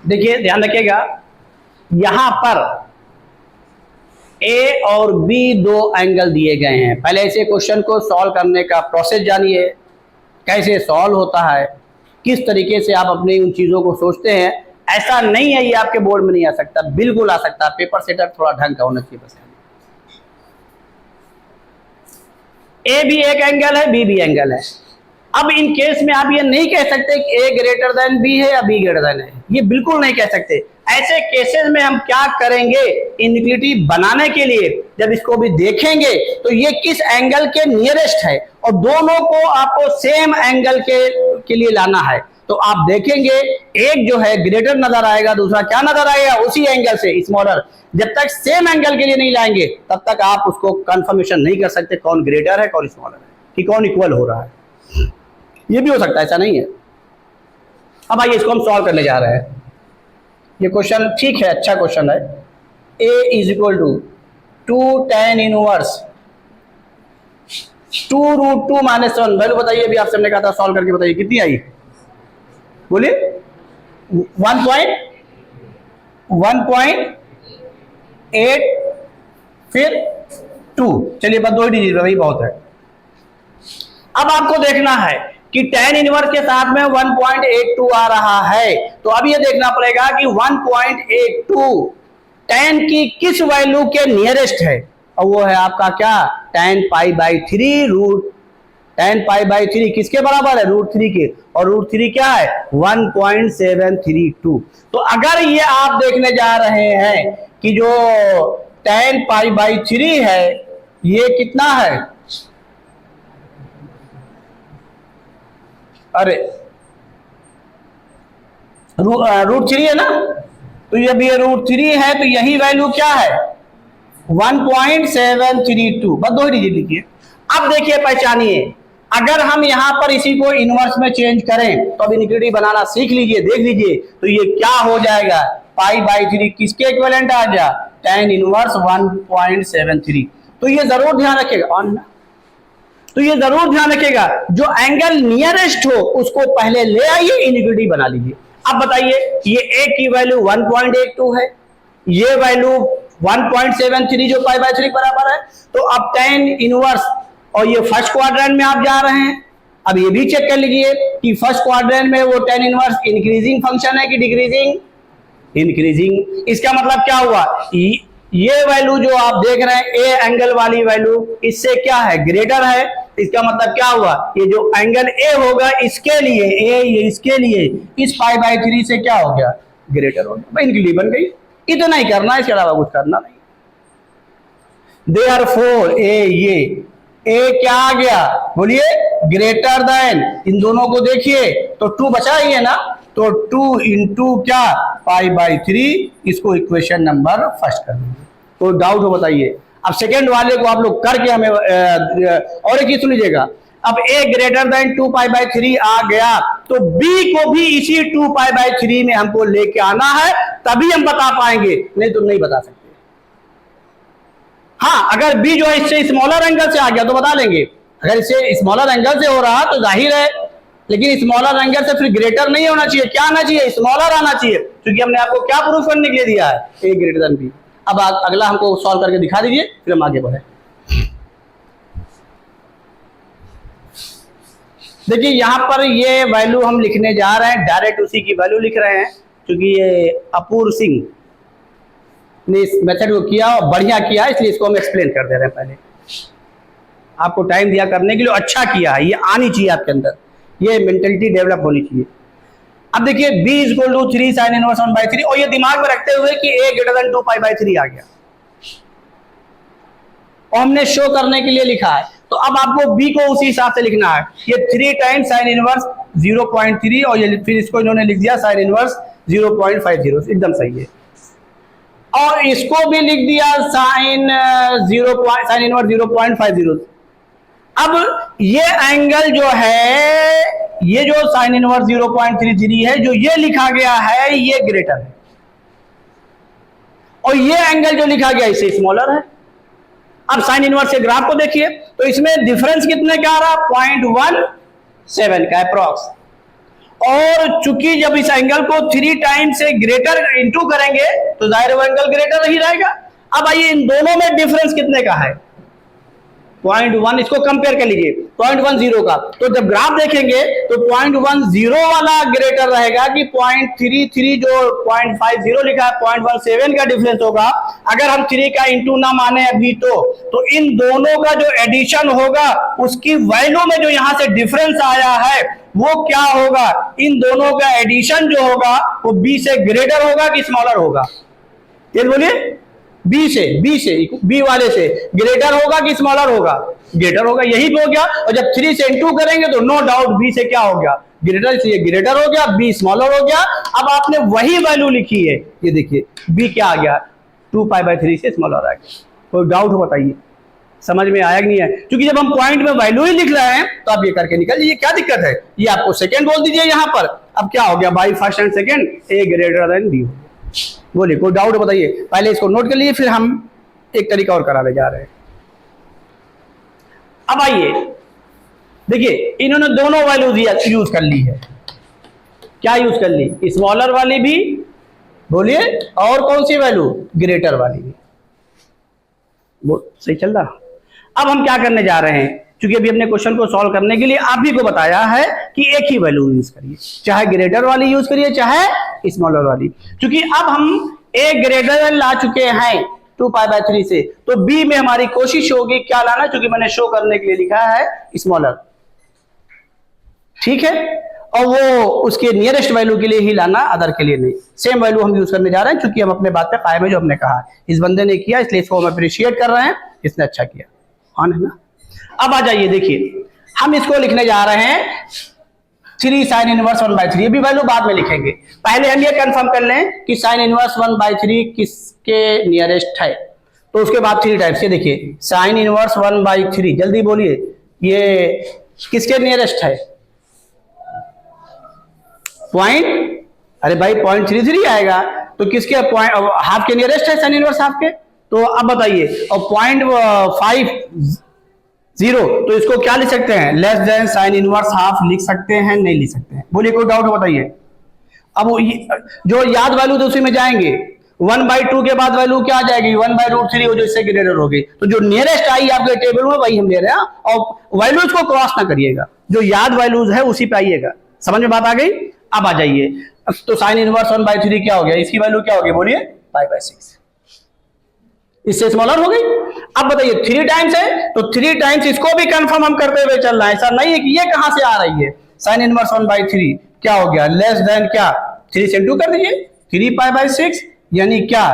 देखिए ध्यान रखिएगा, यहां पर ए और बी दो एंगल दिए गए हैं। पहले इसे क्वेश्चन को सॉल्व करने का प्रोसेस जानिए, कैसे सॉल्व होता है, किस तरीके से आप अपनी उन चीजों को सोचते हैं। ऐसा नहीं है ये आपके बोर्ड में नहीं आ सकता, बिल्कुल आ सकता है। पेपर सेटर थोड़ा ढंग का होना चाहिए बस। ए भी एक एंगल है, बी भी एंगल है। अब इन केस में आप ये नहीं कह सकते कि ए ग्रेटर देन बी है या बी ग्रेटर देन है, ये बिल्कुल नहीं कह सकते। ऐसे केसेस में हम क्या करेंगे, इनइक्वालिटी बनाने के लिए जब इसको भी देखेंगे तो ये किस एंगल के नियरेस्ट है, और दोनों को आपको सेम एंगल के लिए लाना है। तो आप देखेंगे एक जो है ग्रेटर नजर आएगा, दूसरा क्या नजर आएगा, उसी एंगल से स्मॉलर। जब तक सेम एंगल के लिए नहीं लाएंगे तब तक आप उसको कंफर्मेशन नहीं कर सकते कौन ग्रेटर है कौन स्मॉलर है, कि कौन इक्वल हो रहा है। ये भी हो सकता है, ऐसा नहीं है। अब आइए इसको हम सॉल्व करने जा रहे हैं। ये क्वेश्चन ठीक है, अच्छा क्वेश्चन है। a is equal to 2 tan inverse 2√2 - 1। Value बताइए, अभी आपसे हमने कहा था सॉल्व करके बताइए कितनी आई, बोलिए। 1.8 फिर 2, चलिए बस 2 डिजिट वही बहुत है। अब आपको देखना है कि tan इनवर्स के साथ में 1.82 आ रहा है, तो अब ये देखना पड़ेगा कि 1.82 tan की किस वैल्यू के नियरेस्ट है, और वो है आपका क्या, tan π/3 रूट tan π/3 किसके बराबर है, √3 के, और √3 क्या है 1.732। तो अगर ये आप देखने जा रहे हैं कि जो tan π/3 है ये कितना है, अरे √3 है ना, तो ये भी √3 है, तो यही वैल्यू क्या है 1.732। बस 2 डिजिट लिखिए। अब देखिए पहचानिए, अगर हम यहां पर इसी को इनवर्स में चेंज करें तो अब इनइक्वालिटी बनाना सीख लीजिए, देख लीजिए, तो ये क्या हो जाएगा, π/3 किसके इक्विवेलेंट आ गया, tan इनवर्स 1.73। तो ये जरूर ध्यान रखिएगा, तो ये जरूर ध्यान रखिएगा जो एंगल नियरेस्ट हो उसको पहले ले आइए, इनइक्वालिटी बना लीजिए। अब बताइए, ये a की वैल्यू 1.82 है, ये वैल्यू 1.73 जो π/3 बराबर है। तो अब tan इनवर्स, और ये फर्स्ट क्वाड्रेंट में आप जा रहे हैं, अब ये भी चेक कर लीजिए कि फर्स्ट क्वाड्रेंट में वो tan इनवर्स इंक्रीजिंग फंक्शन है कि डिक्रीजिंग, इंक्रीजिंग। इसका मतलब क्या हुआ, ये वैल्यू जो आप देख रहे हैं ए एंगल वाली वैल्यू इससे क्या है, ग्रेटर है। इसका मतलब क्या हुआ, ये जो एंगल ए होगा इसके लिए, ये इसके लिए इस π/3 से क्या हो गया, ग्रेटर हो गया। इनकी बन गई, इतना ही करना है, इसके अलावा कुछ करना नहीं। देयरफॉर ए क्या आ गया, बोलिए ग्रेटर देन, इन दोनों को देखिए तो 2 बचा ही है ना, तो 2 इंटू क्या π/3, इसको इक्वेशन नंबर फर्स्ट कर दीजिए। तो डाउट हो बताइए। अब सेकेंड वाले को आप लोग करके हमें और एक चीज सुन लीजिएगा, अब a ग्रेटर देन 2 π/3 आ गया, तो b को भी इसी 2 π/3 में हमको लेके आना है, तभी हम बता पाएंगे, नहीं तो नहीं बता सकते। हाँ, अगर b जो है इससे स्मॉलर एंगल से आ गया तो बता लेंगे, अगर इससे स्मॉलर एंगल से हो रहा तो जाहिर है, लेकिन स्मॉलर एंगल से फिर ग्रेटर नहीं होना चाहिए, क्या आना चाहिए, स्मॉलर आना चाहिए, क्योंकि हमने आपको क्या प्रूफ करने के लिए दिया है, a ग्रेटर देन b। अब अगला हमको सॉल्व करके दिखा दीजिए, फिर हम आगे बढ़े। देखिए यहां पर ये वैल्यू हम लिखने जा रहे हैं, डायरेक्ट उसी की वैल्यू लिख रहे हैं, क्योंकि ये अपूर्व सिंह ने इस मेथड को किया और बढ़िया किया, इसलिए इसको हम एक्सप्लेन कर दे रहे हैं। पहले आपको टाइम दिया करने के लिए, अच्छा किया है, ये आनी चाहिए आपके अंदर, ये मेंटलिटी डेवलप होनी चाहिए। अब देखिए b equal to 3 sin inverse 1/3, और ये दिमाग में रखते हुए कि a ग्रेटर देन 2 π/3 आ गया, और हमने शो करने के लिए लिखा है, तो अब आपको b को उसी हिसाब से लिखना है। ये 3 टाइम्स sin इनवर्स 0.3, और ये फिर इसको इन्होंने लिख दिया sin इनवर्स 0.50, एकदम सही है। और इसको भी लिख दिया sin इनवर्स 0.50। अब ये एंगल जो है, ये जो sin इनवर्स 0.33 है, जो ये लिखा गया है ये ग्रेटर है, और ये एंगल जो लिखा गया इससे स्मॉलर है। अब sin इनवर्स के ग्राफ को देखिए, तो इसमें डिफरेंस कितने का आ रहा, 0.17 का अप्रॉक्स, और चूंकि जब इस एंगल को 3 टाइम्स से ग्रेटर इंटू करेंगे तो जाहिर वो एंगल ग्रेटर ही रहेगा। अब आइए इन दोनों में डिफरेंस कितने का है, 0.1, इसको कंपेयर कर लीजिए 0.10 का। तो जब ग्राफ देखेंगे तो 0.10 वाला ग्रेटर रहेगा कि 0.33 जो 0.50 लिखा है 0.17 का डिफरेंस होगा। अगर हम 3 का इंटू ना माने अभी तो इन दोनों का जो एडिशन होगा उसकी वैल्यू में जो यहां से डिफरेंस आया है वो क्या होगा, इन दोनों का एडिशन जो होगा वो बी से ग्रेटर होगा कि स्मॉलर होगा, ये बोलिए। बी वाले से ग्रेटर होगा कि स्मॉलर होगा, ग्रेटर होगा, यही हो गया। और जब 3 से इंटू करेंगे तो नो डाउट बी से क्या हो गया, ग्रेटर से ग्रेटर हो गया, बी स्मॉलर हो गया। अब आपने वही वैल्यू लिखी है, ये देखिए बी क्या आ गया 2π/3 से स्मॉलर आ गया। कोई डाउट हो बताइए, समझ में आया कि नहीं है? क्योंकि जब हम पॉइंट में वैल्यू ही लिख रहे हैं तो आप ये करके निकल लीजिए, क्या दिक्कत है। ये आपको सेकंड बोल दीजिए यहां पर। अब क्या हो गया, by first and second a greater than b. बोलिए कोई डाउट बताइए, पहले इसको नोट कर लिए फिर हम एक तरीका और कराने जा रहे हैं। अब आइए देखिए, इन्होंने दोनों वैल्यूज यूज कर ली है। क्या यूज कर ली, स्मॉलर वाली भी, बोलिए, और कौन सी वैल्यू, ग्रेटर वाली भी। सही चल रहा। अब हम क्या करने जा रहे हैं, क्योंकि अभी हमने क्वेश्चन को सॉल्व करने के लिए आप भी को बताया है कि एक ही वैल्यू यूज करिए, चाहे ग्रेटर वाली यूज करिए चाहे स्मॉलर वाली। क्योंकि अब हम ए ग्रेटर ला चुके हैं 2π/3 से, तो बी में हमारी कोशिश होगी क्या लाना, क्योंकि मैंने शो करने के लिए लिखा है स्मॉलर, ठीक है। और वो उसके नियरेस्ट वैल्यू के लिए ही लाना, अदर के लिए नहीं। सेम वैल्यू हम यूज करने जा रहे हैं, क्योंकि हम अपने बात पे कायम है, जो हमने कहा इस बंदे ने किया इसलिए इसको हम अप्रिशिएट कर रहे हैं, इसने अच्छा किया, हाँ ना। अब आ जाइए देखिए, हम इसको लिखने जा रहे हैं 3 sin इनवर्स 1/3। ये भी वैल्यू बाद में लिखेंगे, पहले हम ये कंफर्म कर लें कि sin इनवर्स 1/3 किसके नियरेस्ट है। तो उसके बाद 3 टाइप्स, ये देखिए sin इनवर्स 1/3, जल्दी बोलिए, ये किसके नियरेस्ट है, पॉइंट, अरे भाई 0.33 आएगा, तो किसके हाफ के नियरेस्ट है sin इनवर्स हाफ के। तो अब बताइए, और 0.50, तो इसको क्या लिख सकते हैं, less than sin inverse half लिख सकते हैं, नहीं लिख सकते हैं, बोलिए कोई डाउट बताइए। अब जो याद वैल्यू तो उसी में जाएंगे, 1/2 के बाद वैल्यू क्या आ जाएगी, 1/√3 हो, जो इससे ग्रेटर हो गई। तो जो नियरेस्ट आई आपके टेबल में वही हम ले रहे हैं, और वैल्यूज को क्रॉस ना करिएगा, जो याद वैल्यूज है उसी पे आइएगा। समझ में बात आ गई। अब आ जाइए, तो sin इनवर्स 1/3 क्या हो गया, इसकी वैल्यू क्या हो गई, बोलिए π/6, इससे स्मॉलर हो गई। अब बताइए 3 टाइम्स है, तो 3 टाइम्स इसको भी कंफर्म हम करते हुए चल रहे हैं, ऐसा नहीं है कि ये कहां से आ रही है। sin इनवर्स 1/3 क्या हो गया, लेस देन क्या, 3 से इंटू कर दीजिए, 3π/6 यानी क्या,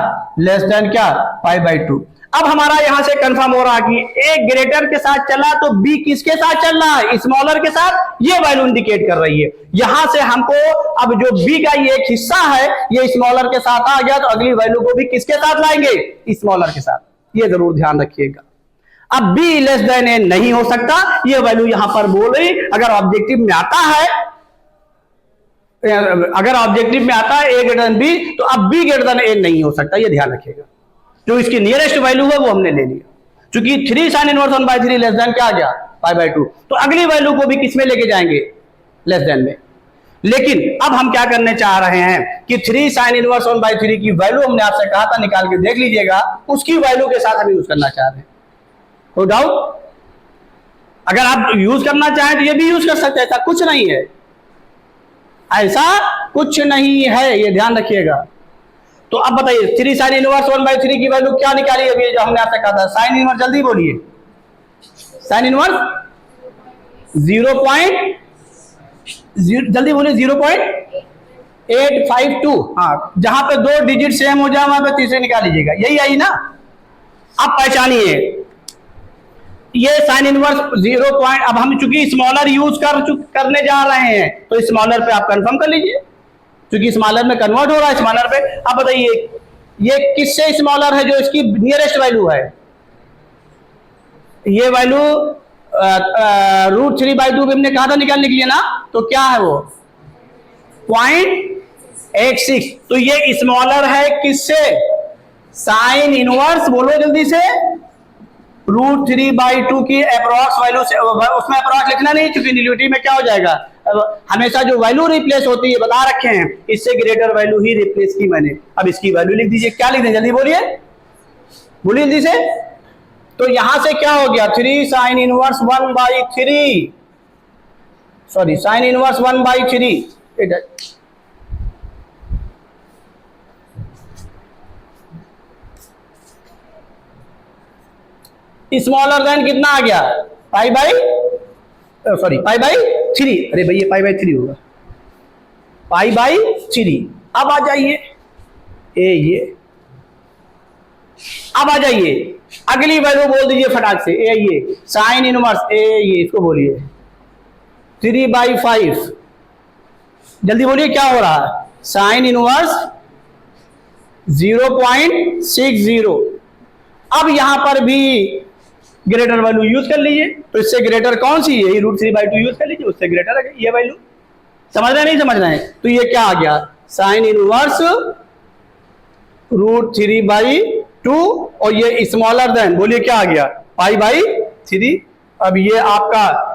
लेस देन क्या, π/2। अब हमारा यहां से कंफर्म हो रहा कि ए ग्रेटर के साथ चला तो बी किसके साथ चल रहा है, स्मॉलर के साथ, ये वैल्यू इंडिकेट कर रही है। यहां से हमको अब जो बी का ये एक हिस्सा है ये स्मॉलर के साथ आ गया, तो अगली वैल्यू को भी किसके साथ लाएंगे, स्मॉलर के साथ, ये जरूर ध्यान रखिएगा। अब बी लेस देन ए नहीं हो सकता, ये वैल्यू यहां पर बोल रही, अगर ऑब्जेक्टिव में आता है, अगर ऑब्जेक्टिव में आता है ए ग्रेटर देन बी, तो अब बी ग्रेटर देन ए नहीं हो सकता, ये ध्यान रखिएगा। जो इसकी नियरेस्ट वैल्यू है वो हमने ले लिया, क्योंकि 3 sin इनवर्स 1/3 लेस देन क्या आ गया, π/2, तो अगली वैल्यू को भी किसमें लेके जाएंगे, लेस देन में। लेकिन अब हम क्या करने चाह रहे हैं कि 3 sin इनवर्स 1/3 की वैल्यू हमने आपसे कहा था निकाल के देख लीजिएगा, उसकी वैल्यू के साथ हम यूज करना चाह रहे हैं। कोई डाउट, अगर आप यूज करना चाहें तो ये भी यूज कर सकते हैं, ऐसा कुछ नहीं है, ऐसा कुछ नहीं है, ये ध्यान रखिएगा। तो अब बताइए 3 sin इनवर्स 1/3 की वैल्यू क्या निकाली अभी, जो हमने आपसे कहा था, sin इनवर्स, जल्दी बोलिए, sin इनवर्स 0. जल्दी बोलिए 0.852, हाँ, जहां पे 2 डिजिट सेम हो जाए वहां पे तीसरे निकाल लीजिएगा, यही आई ना। अब पहचानिए ये sin इनवर्स 0. अब हम चूंकि स्मॉलर यूज करने जा रहे हैं, तो स्मॉलर पे आप कंफर्म कर लीजिए, क्योंकि स्मॉलर में कन्वर्ट हो रहा है स्मॉलर पे। अब बताइए ये किससे स्मॉलर है, जो इसकी नियरेस्ट वैल्यू है, ये वैल्यू √3/2 भी हमने कहा था निकालने के लिए ना, तो क्या है वो 0.86, तो ये स्मॉलर है किससे, sin इनवर्स, बोलो जल्दी से, √3/2 की अप्रॉक्स वैल्यू से। उसमें अप्रॉक्स लिखना नहीं, क्योंकि न्यूलिटी में क्या हो जाएगा, हमेशा जो वैल्यू रिप्लेस होती है बता रखे हैं, इससे ग्रेटर वैल्यू ही रिप्लेस की मैंने। अब इसकी वैल्यू लिख दीजिए, क्या लिख दें जल्दी बोलिए, बोलिए जल्दी से। तो यहां से क्या हो गया, 3 sine inverse 1/3, sorry sine inverse 1/3, smaller than कितना आ गया, पाई बाई 3, अरे भैया पाई बाई 3 होगा, पाई बाई 3। अब आ जाइए ये अब आ जाइए अगली वैल्यू बोल दीजिए फटाक से, ये साइन इनवर्स ये इसको बोलिए 3/5, जल्दी बोलिए क्या हो रहा है, साइन इनवर्स 0.60। अब यहां पर भी ग्रेटर वैल्यू यूज कर लीजिए, तो इससे ग्रेटर कौन सी है, √3/2 यूज कर लीजिए, उससे ग्रेटर है ये वैल्यू। समझ रहे नहीं समझ रहे हैं, तो ये क्या आ गया, साइन इनवर्स √3/2 और ये स्मॉलर देन, बोलिए क्या आ गया, π/3। अब ये आपका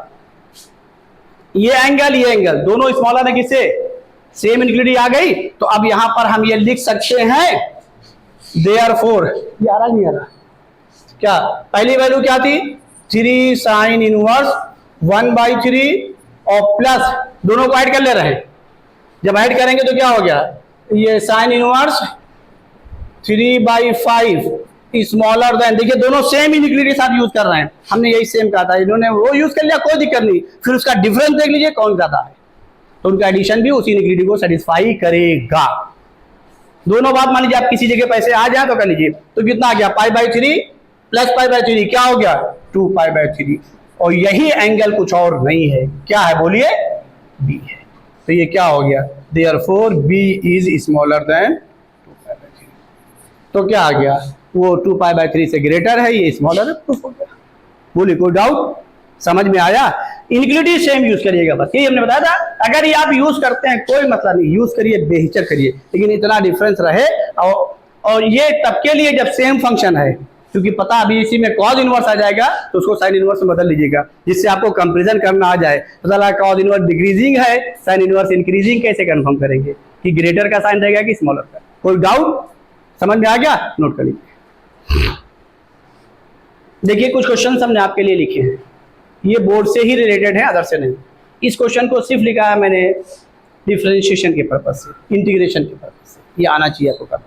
ये एंगल दोनों स्मॉलर है किससे, सेम इनक्लूडिंग आ गई। तो अब यहां पर हम ये लिख सकते हैं देयरफॉर, ये आ रहा नहीं आ रहा क्या, पहली वैल्यू क्या थी 3 साइन इनवर्स 1/3 और प्लस दोनों को ऐड कर ले रहे हैं, जब ऐड करेंगे तो क्या हो गया, ये साइन इनवर्स 3/5 स्मॉलर देन, देखिए दोनों सेम यूनिट के साथ यूज कर रहे हैं, हमने यही सेम कहा था, इन्होंने वो यूज कर लिया कोई दिक्कत नहीं, फिर उसका डिफरेंस देख लीजिए कौन ज्यादा है, तो उनका एडिशन भी उसी यूनिट को सेटिस्फाई करेगा। दोनों बात मान लीजिए आप किसी जगह पैसे आ जाए तो कर लीजिए, तो कितना आ गया π/3 प्लस π/3 क्या हो गया 2π/3, और यही एंगल कुछ और नहीं है, क्या है बोलिए, बी है। तो ये क्या हो गया, therefore B is smaller than 2π/3, तो क्या आ गया, वो 2π/3 से ग्रेटर है, ये स्मॉलर है, प्रूफ हो गया। बोलिए कोई डाउट, समझ में आया। इंक्लूडिव सेम यूज करिएगा, बस यही हमने बताया था। अगर ये आप यूज करते हैं कोई मसला नहीं, यूज करिए बेहिचक करिए, लेकिन इतना डिफरेंस रहे। और ये तब के लिए जब सेम फंक्शन है, क्योंकि पता अभी इसी में कॉज इनवर्स आ जाएगा तो उसको साइन इनवर्स में बदल लीजिएगा, जिससे आपको कंपैरिजन करना आ जाए। पता लगा कॉज इनवर्स डिक्रीजिंग है, साइन इनवर्स इंक्रीजिंग, कैसे कंफर्म करेंगे कि ग्रेटर का साइन रहेगा कि स्मॉलर का। कोई डाउट, समझ में आ गया, नोट कर लीजिए। देखिए कुछ क्वेश्चन हमने आपके लिए लिखे हैं, ये बोर्ड से ही रिलेटेड है, अदर से नहीं। इस क्वेश्चन को सिर्फ लिखा है मैंने डिफरेंशिएशन के पर्पज से, इंटीग्रेशन के पर्पज से, ये आना चाहिए आपको करना,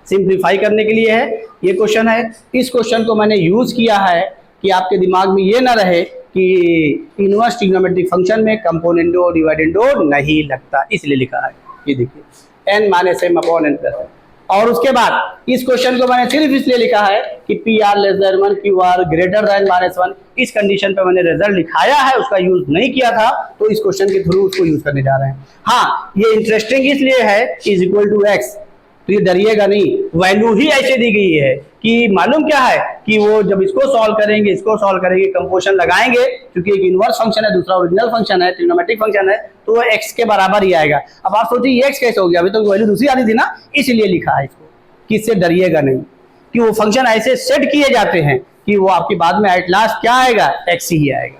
सिंप्लीफाई करने के लिए है ये क्वेश्चन है। इस क्वेश्चन को मैंने यूज किया है कि आपके दिमाग में ये ना रहे कि इनवर्स ट्रिग्नोमेट्रिक फंक्शन में कंपोनेंडो डिवाइडेंडो नहीं लगता, इसलिए लिखा है। ये देखिए n-m/n+n। और उसके बाद इस क्वेश्चन को मैंने सिर्फ इसलिए लिखा है कि PR <1 QR greater than -1, इस कंडीशन पे मैंने रिजल्ट लिखाया है, उसका यूज नहीं किया था, तो इस क्वेश्चन के थ्रू उसको यूज करने जा रहे हैं। हाँ, ये इंटरेस्टिंग इसलिए है इज इक्वल टू x, तो ये डरिएगा नहीं, वैल्यू ही ऐसे दी गई है कि मालूम क्या है कि वो जब इसको सॉल्व करेंगे, इसको सॉल्व करेंगे, कंपोजिशन लगाएंगे, क्योंकि एक इनवर्स फंक्शन है, दूसरा ओरिजिनल फंक्शन है, ट्रिग्नोमेट्रिक फंक्शन है, तो वो x के बराबर ही आएगा। अब आप सोचिए ये x कैसे हो गया, अभी तो वैल्यू दूसरी आती थी ना, इसलिए लिखा है इसको कि इससे डरिएगा नहीं, कि वो फंक्शन ऐसे सेट किए जाते हैं कि वो आपकी बाद में एट लास्ट क्या आएगा, x ही आएगा,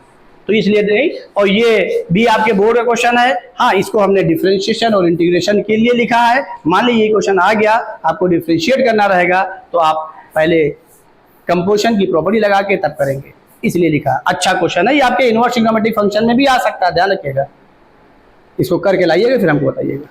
तो इसलिए नहीं। और ये भी आपके बोर्ड का क्वेश्चन है। हाँ, इसको हमने डिफरेंशिएशन और इंटीग्रेशन के लिए लिखा है। मान लीजिए ये क्वेश्चन आ गया, आपको डिफरेंशिएट करना रहेगा, तो आप पहले कंपोजिशन की प्रॉपर्टी लगा के तब करेंगे, इसलिए लिखा। अच्छा क्वेश्चन है, ये आपके इनवर्स ट्रिग्नोमेट्रिक फंक्शन में भी आ सकता है, ध्यान रखिएगा। इसको करके लाइएगा फिर हमको बताइएगा।